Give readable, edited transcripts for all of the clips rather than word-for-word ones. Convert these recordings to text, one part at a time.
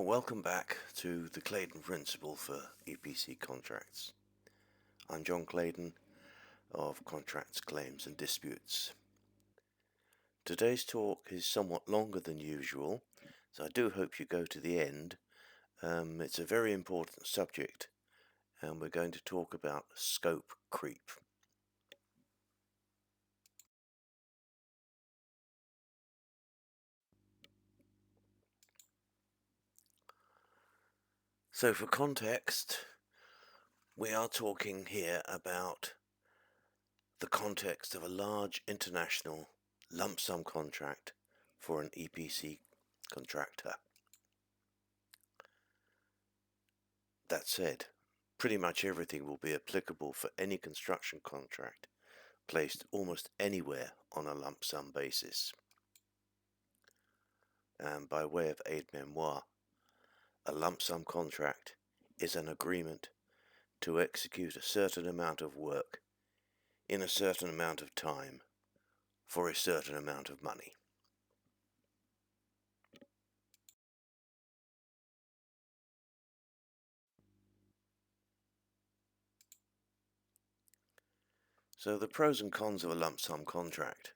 Welcome back to the Clayden Principle for EPC contracts. I'm John Clayden of Contracts, Claims and Disputes. Today's talk is somewhat longer than usual, so I do hope you go to the end. It's a very important subject, and we're going to talk about scope creep. So for context, we are talking here about the context of a large international lump sum contract for an EPC contractor. That said, pretty much everything will be applicable for any construction contract placed almost anywhere on a lump sum basis. And by way of aide-memoire, a lump sum contract is an agreement to execute a certain amount of work in a certain amount of time for a certain amount of money. So the pros and cons of a lump sum contract.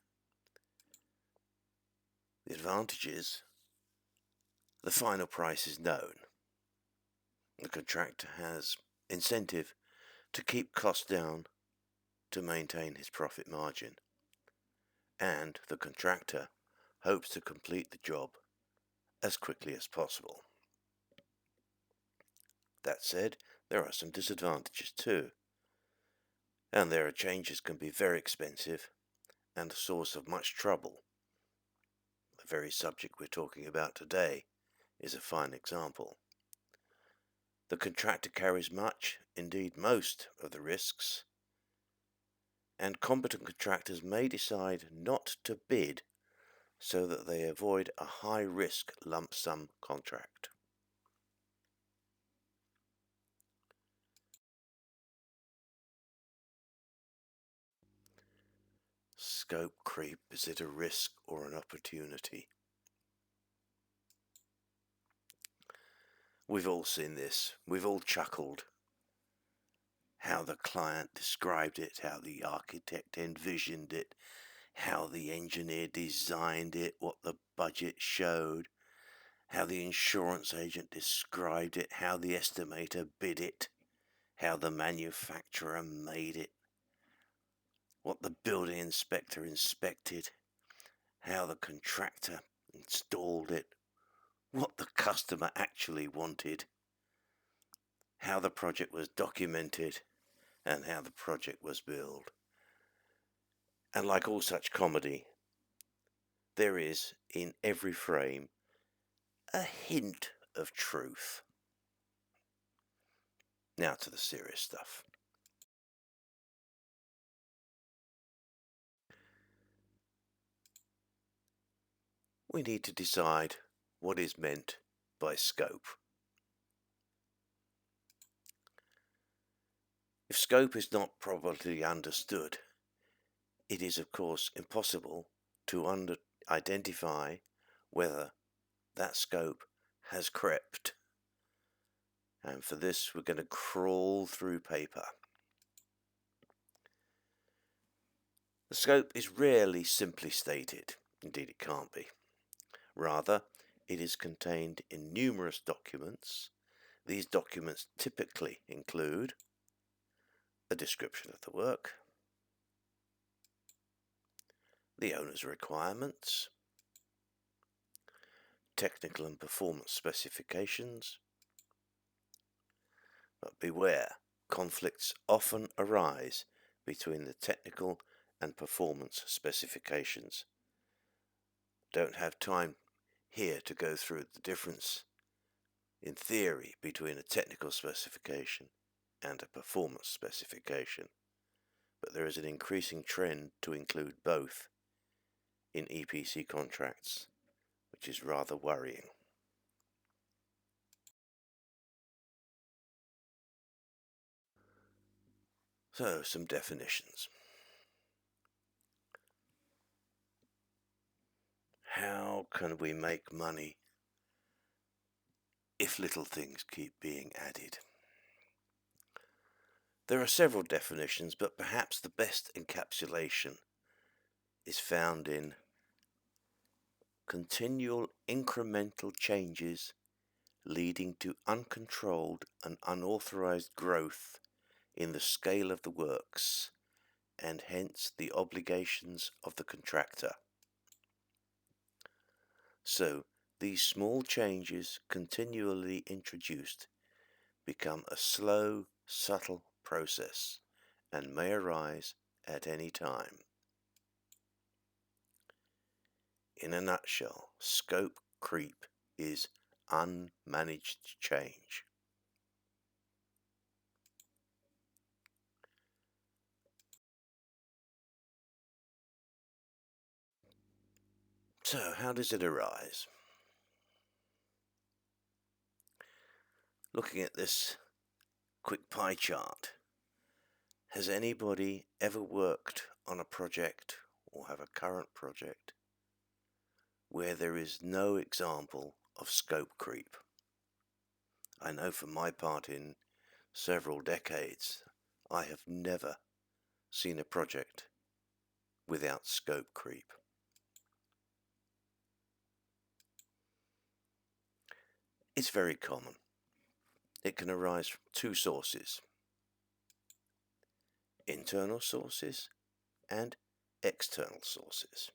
The advantages: the final price is known. The contractor has incentive to keep costs down to maintain his profit margin, and the contractor hopes to complete the job as quickly as possible. That said, there are some disadvantages too, and their changes can be very expensive and a source of much trouble. The very subject we're talking about today is a fine example. The contractor carries much, indeed most, of the risks, and competent contractors may decide not to bid so that they avoid a high-risk lump sum contract. Scope creep, is it a risk or an opportunity? We've all seen this, we've all chuckled. How the client described it, how the architect envisioned it, how the engineer designed it, what the budget showed, how the insurance agent described it, how the estimator bid it, how the manufacturer made it, what the building inspector inspected, how the contractor installed it, what the customer actually wanted, how the project was documented, and how the project was billed. And like all such comedy, there is, in every frame, a hint of truth. Now to the serious stuff. We need to decide what is meant by scope. If scope is not properly understood, it is of course impossible to identify whether that scope has crept. And for this we're going to crawl through paper. The scope is rarely simply stated, indeed it can't be. Rather, it is contained in numerous documents. These documents typically include a description of the work, the owner's requirements, technical and performance specifications. But beware, conflicts often arise between the technical and performance specifications. Don't have time here to go through the difference in theory between a technical specification and a performance specification, but there is an increasing trend to include both in EPC contracts, which is rather worrying. So, some definitions. How can we make money if little things keep being added? There are several definitions, but perhaps the best encapsulation is found in continual incremental changes leading to uncontrolled and unauthorized growth in the scale of the works, and hence the obligations of the contractor. So, these small changes continually introduced become a slow, subtle process and may arise at any time. In a nutshell, scope creep is unmanaged change. So, how does it arise? Looking at this quick pie chart, has anybody ever worked on a project or have a current project where there is no example of scope creep? I know for my part, in several decades, I have never seen a project without scope creep. It's very common. It can arise from two sources: internal sources and external sources.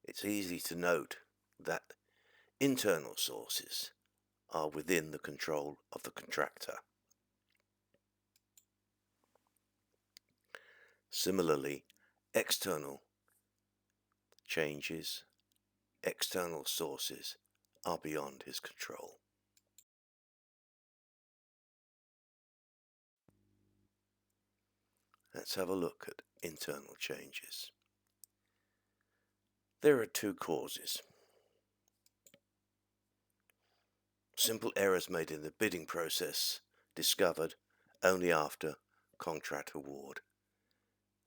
It's easy to note that internal sources are within the control of the contractor. Similarly, external changes, external sources are beyond his control. Let's have a look at internal changes. There are two causes: simple errors made in the bidding process, discovered only after contract award.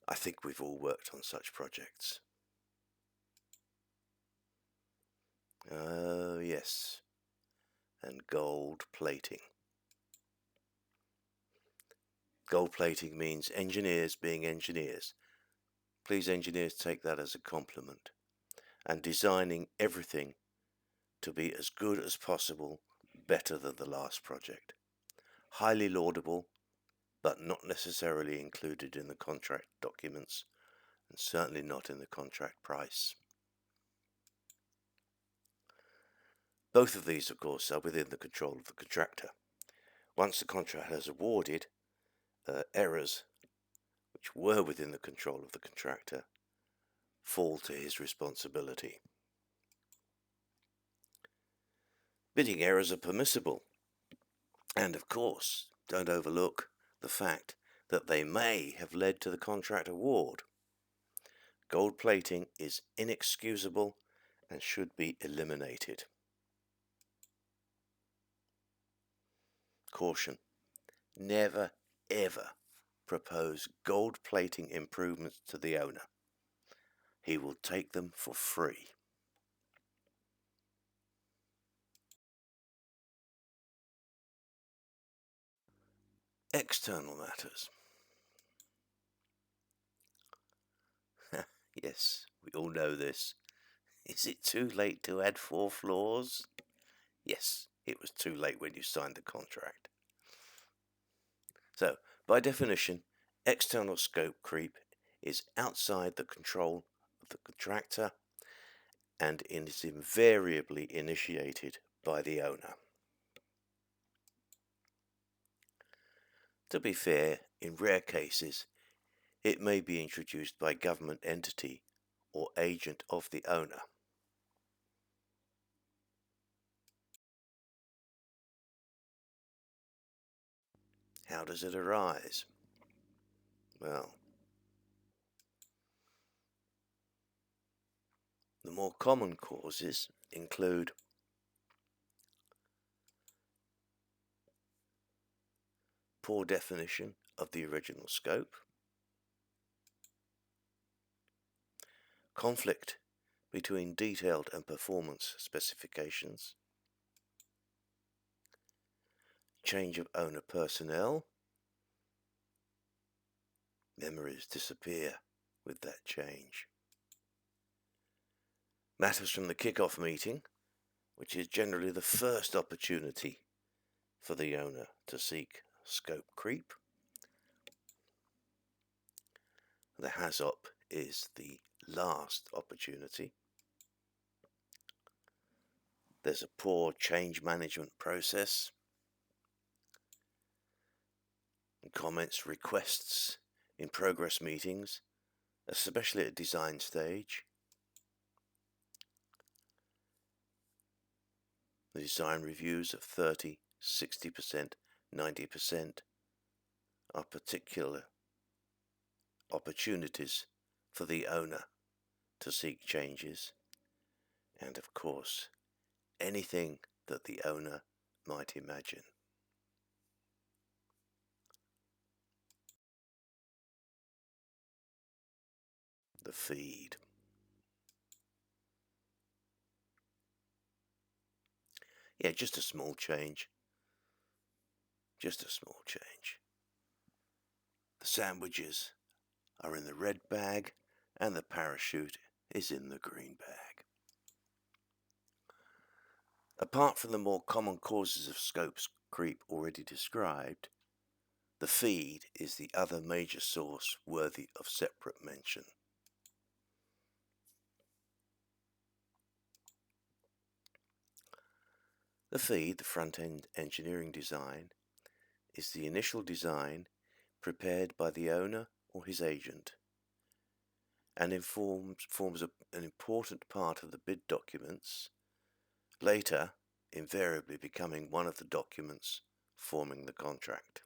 I think we've all worked on such projects. Oh yes, and gold plating. Gold plating means engineers being engineers. Please, engineers, take that as a compliment. And designing everything to be as good as possible, better than the last project. Highly laudable, but not necessarily included in the contract documents, and certainly not in the contract price. Both of these, of course, are within the control of the contractor. Once the contract has awarded, errors which were within the control of the contractor fall to his responsibility. Bidding errors are permissible, and of course, don't overlook the fact that they may have led to the contract award. Gold plating is inexcusable and should be eliminated. Caution: never ever propose gold plating improvements to the owner. He will take them for free. External matters. Yes, we all know this. Is it too late to add 4 floors? Yes, it was too late when you signed the contract. So, by definition, external scope creep is outside the control of the contractor and is invariably initiated by the owner. To be fair, in rare cases, it may be introduced by government entity or agent of the owner. How does it arise? Well, the more common causes include poor definition of the original scope, conflict between detailed and performance specifications, change of owner personnel. Memories disappear with that change. Matters from the kick-off meeting, which is generally the first opportunity for the owner to seek scope creep. The HAZOP is the last opportunity. There's a poor change management process. And comments, requests in progress meetings, especially at design stage. The design reviews of 30, 60%, 90% are particular opportunities for the owner to seek changes, and of course anything that the owner might imagine. The feed. Yeah, just a small change. Just a small change. The sandwiches are in the red bag and the parachute is in the green bag. Apart from the more common causes of scope creep already described, the feed is the other major source worthy of separate mention. The feed, the front-end engineering design, is the initial design prepared by the owner or his agent and forms an important part of the bid documents, later invariably becoming one of the documents forming the contract.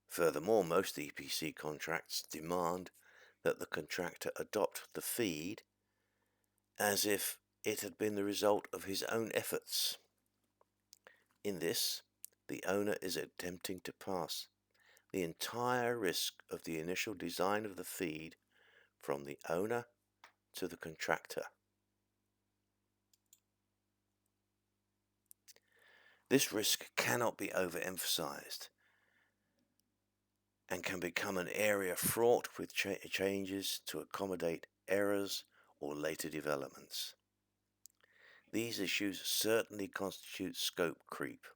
Furthermore, most EPC contracts demand that the contractor adopt the feed as if it had been the result of his own efforts. In this, the owner is attempting to pass the entire risk of the initial design of the feed from the owner to the contractor. This risk cannot be overemphasized and can become an area fraught with changes to accommodate errors or later developments. These issues certainly constitute scope creep.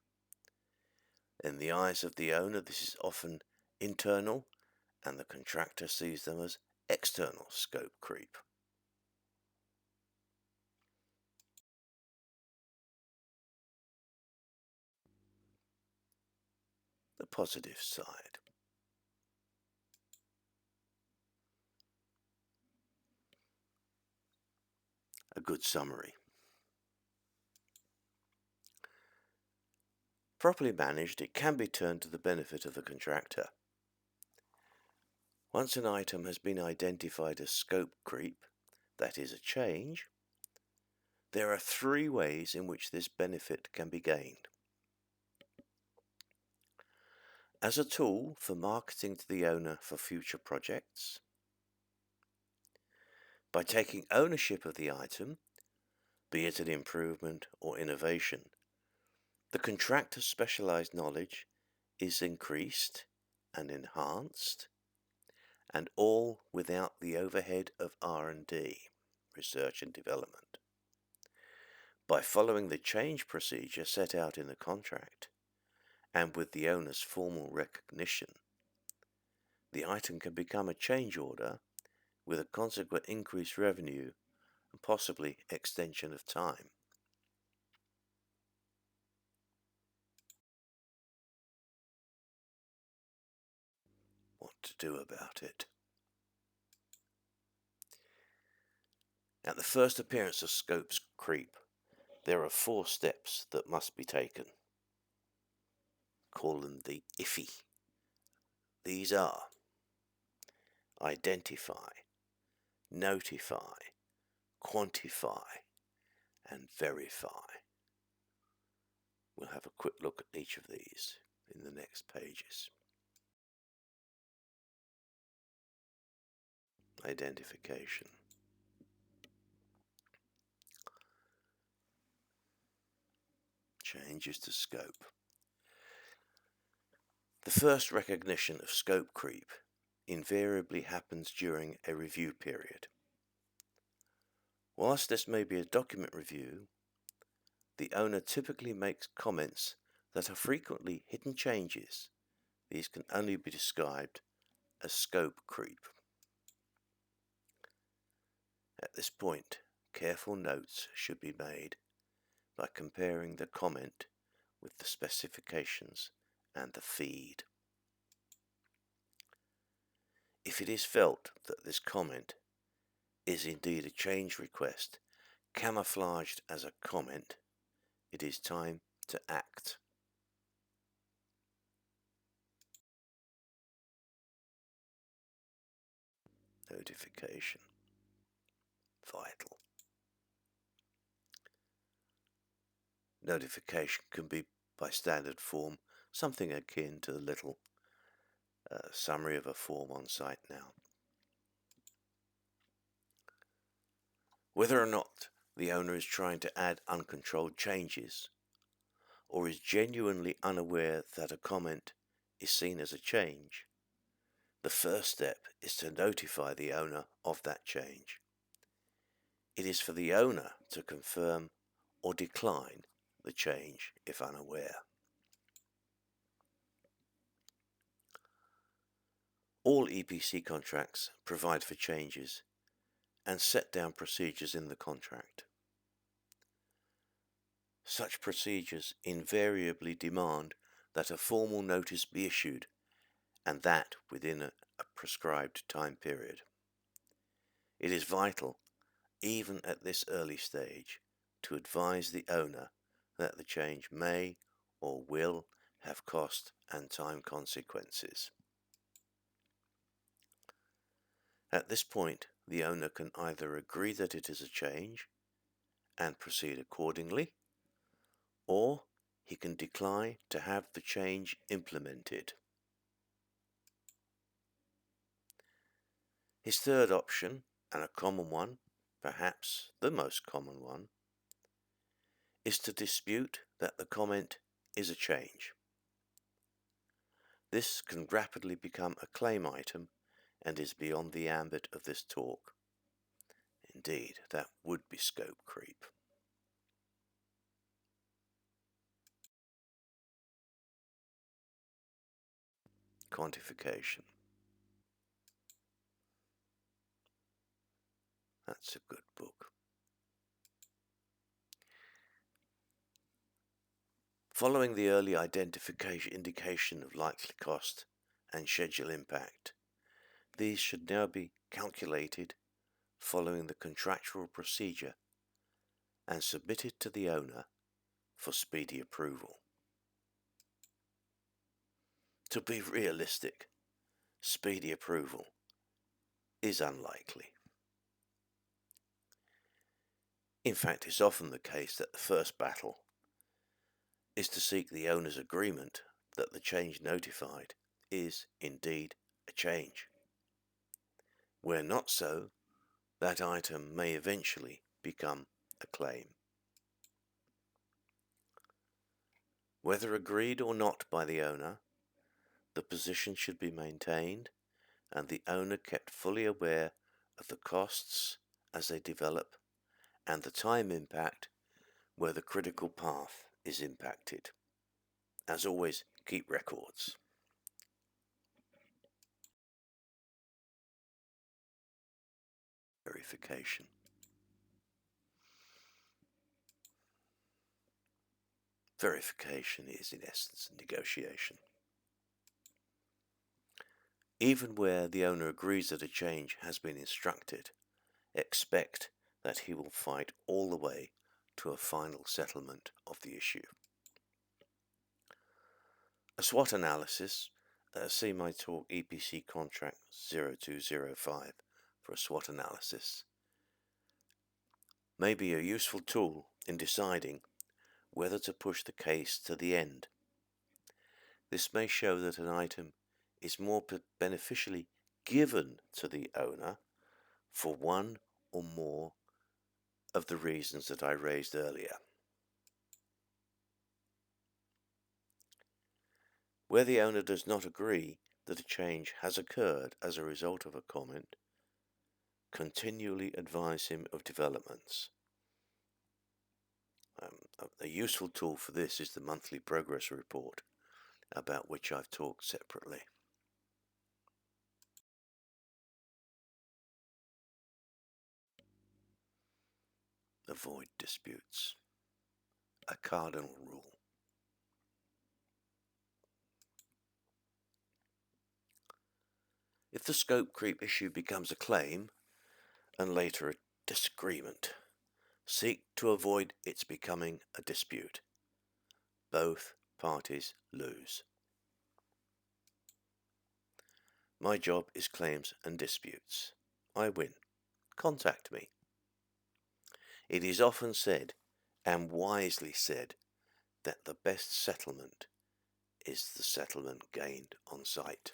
In the eyes of the owner, this is often internal, and the contractor sees them as external scope creep. The positive side. A good summary. Properly managed, it can be turned to the benefit of the contractor. Once an item has been identified as scope creep, that is a change, there are three ways in which this benefit can be gained. As a tool for marketing to the owner for future projects, by taking ownership of the item, be it an improvement or innovation, the contractor's specialized knowledge is increased and enhanced, and all without the overhead of R&D, research and development. By following the change procedure set out in the contract, and with the owner's formal recognition, the item can become a change order with a consequent increased revenue and possibly extension of time. What to do about it? At the first appearance of scope creep, there are 4 steps that must be taken. Call them the IFI. These are: identify, notify, quantify, and verify. We'll have a quick look at each of these in the next pages. Identification. Changes to scope. The first recognition of scope creep invariably happens during a review period. Whilst this may be a document review, the owner typically makes comments that are frequently hidden changes. These can only be described as scope creep. At this point, careful notes should be made by comparing the comment with the specifications and the feed. If it is felt that this comment is indeed a change request camouflaged as a comment, it is time to act. Notification. Vital. Notification can be by standard form, something akin to the little summary of a form on site now. Whether or not the owner is trying to add uncontrolled changes or is genuinely unaware that a comment is seen as a change, the first step is to notify the owner of that change. It is for the owner to confirm or decline the change if unaware. All EPC contracts provide for changes and set down procedures in the contract. Such procedures invariably demand that a formal notice be issued, and that within a prescribed time period. It is vital, even at this early stage, to advise the owner that the change may or will have cost and time consequences. At this point, the owner can either agree that it is a change and proceed accordingly, or he can decline to have the change implemented. His third option, and a common one, perhaps the most common one, is to dispute that the comment is a change. This can rapidly become a claim item and is beyond the ambit of this talk. Indeed, that would be scope creep. Quantification. That's a good book. Following the early indication of likely cost and schedule impact, these should now be calculated following the contractual procedure and submitted to the owner for speedy approval. To be realistic, speedy approval is unlikely. In fact, it's often the case that the first battle is to seek the owner's agreement that the change notified is indeed a change. Where not so, that item may eventually become a claim. Whether agreed or not by the owner, the position should be maintained and the owner kept fully aware of the costs as they develop and the time impact where the critical path is impacted. As always, keep records. Verification. Verification is in essence a negotiation. Even where the owner agrees that a change has been instructed, expect that he will fight all the way to a final settlement of the issue. A SWOT analysis, see my talk EPC Contract 0205 for a SWOT analysis, may be a useful tool in deciding whether to push the case to the end. This may show that an item is more beneficially given to the owner for one or more of the reasons that I raised earlier. Where the owner does not agree that a change has occurred as a result of a comment, continually advise him of developments. A useful tool for this is the monthly progress report, about which I've talked separately. Avoid disputes. A cardinal rule. If the scope creep issue becomes a claim, and later a disagreement, seek to avoid its becoming a dispute. Both parties lose. My job is claims and disputes. I win. Contact me. It is often said, and wisely said, that the best settlement is the settlement gained on site.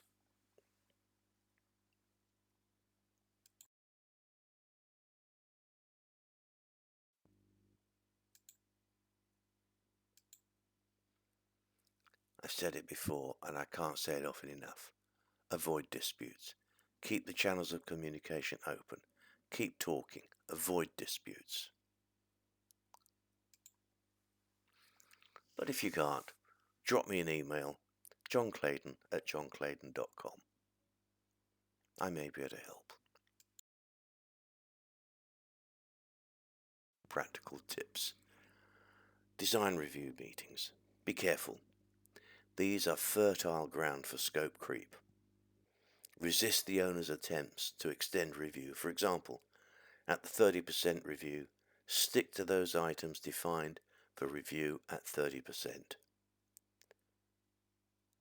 I've said it before and I can't say it often enough. Avoid disputes. Keep the channels of communication open. Keep talking. Avoid disputes. But if you can't, drop me an email, johnclayden@johnclayden.com. I may be able to help. Practical tips. Design review meetings. Be careful. These are fertile ground for scope creep. Resist the owner's attempts to extend review. For example, at the 30% review, stick to those items defined for review at 30%.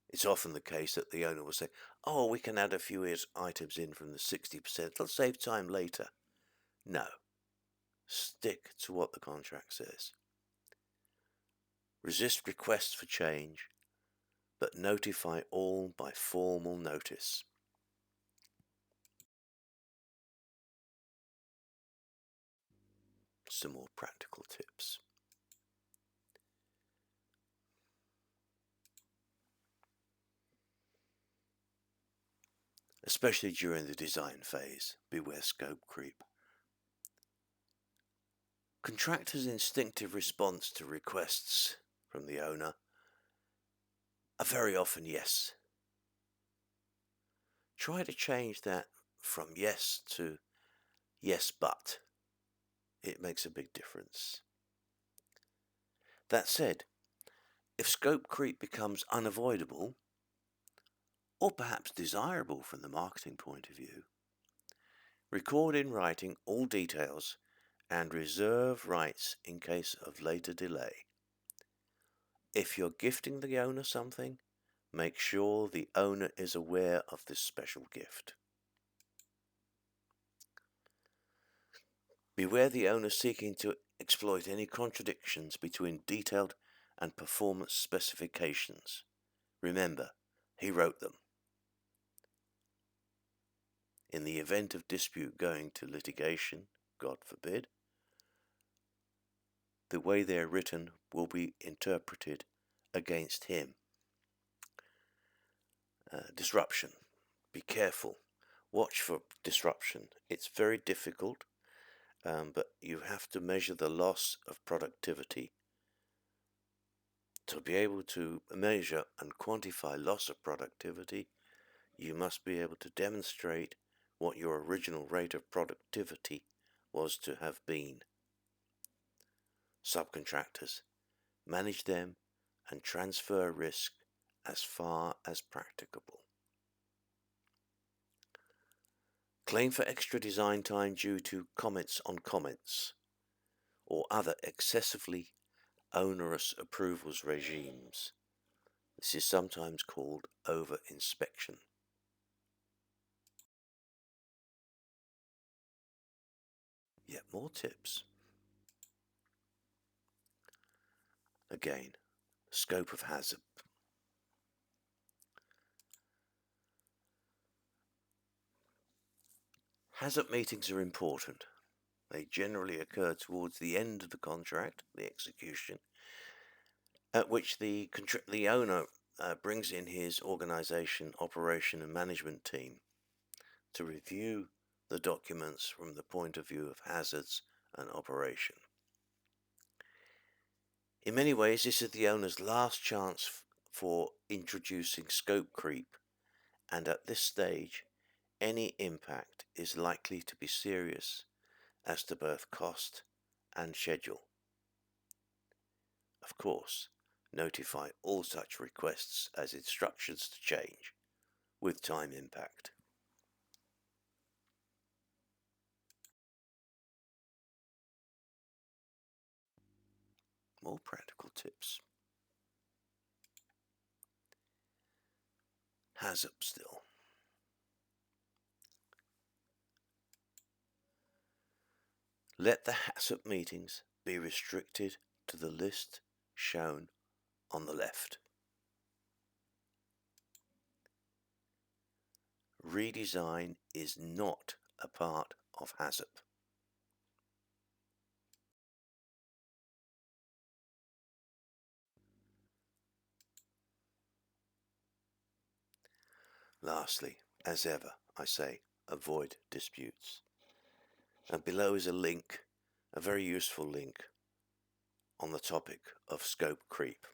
It's often the case that the owner will say, oh, we can add a few items in from the 60%, it'll save time later. No. Stick to what the contract says. Resist requests for change, but notify all by formal notice. Some more practical tips. Especially during the design phase, beware scope creep. Contractors' instinctive response to requests from the owner are very often yes. Try to change that from yes to yes but. It makes a big difference. That said, if scope creep becomes unavoidable, or perhaps desirable from the marketing point of view, record in writing all details and reserve rights in case of later delay. If you're gifting the owner something, make sure the owner is aware of this special gift. Beware the owner seeking to exploit any contradictions between detailed and performance specifications. Remember, he wrote them. In the event of dispute going to litigation, God forbid, the way they are written will be interpreted against him. Disruption. Be careful. Watch for disruption. It's very difficult, but you have to measure the loss of productivity. To be able to measure and quantify loss of productivity, you must be able to demonstrate what your original rate of productivity was to have been. Subcontractors, manage them and transfer risk as far as practicable. Claim for extra design time due to comments on comments or other excessively onerous approvals regimes. This is sometimes called over-inspection. Yet more tips. Again, scope of hazard. Hazard meetings are important. They generally occur towards the end of the contract, the execution, at which the owner brings in his organization, operation and management team to review the documents from the point of view of hazards and operation. In many ways, this is the owner's last chance for introducing scope creep, and at this stage, any impact is likely to be serious as to both cost and schedule. Of course, notify all such requests as instructions to change with time impact. More practical tips. HAZUP still. Let the HAZUP meetings be restricted to the list shown on the left. Redesign is not a part of HAZUP. Lastly, as ever, I say, avoid disputes. And below is a link, a very useful link, on the topic of scope creep.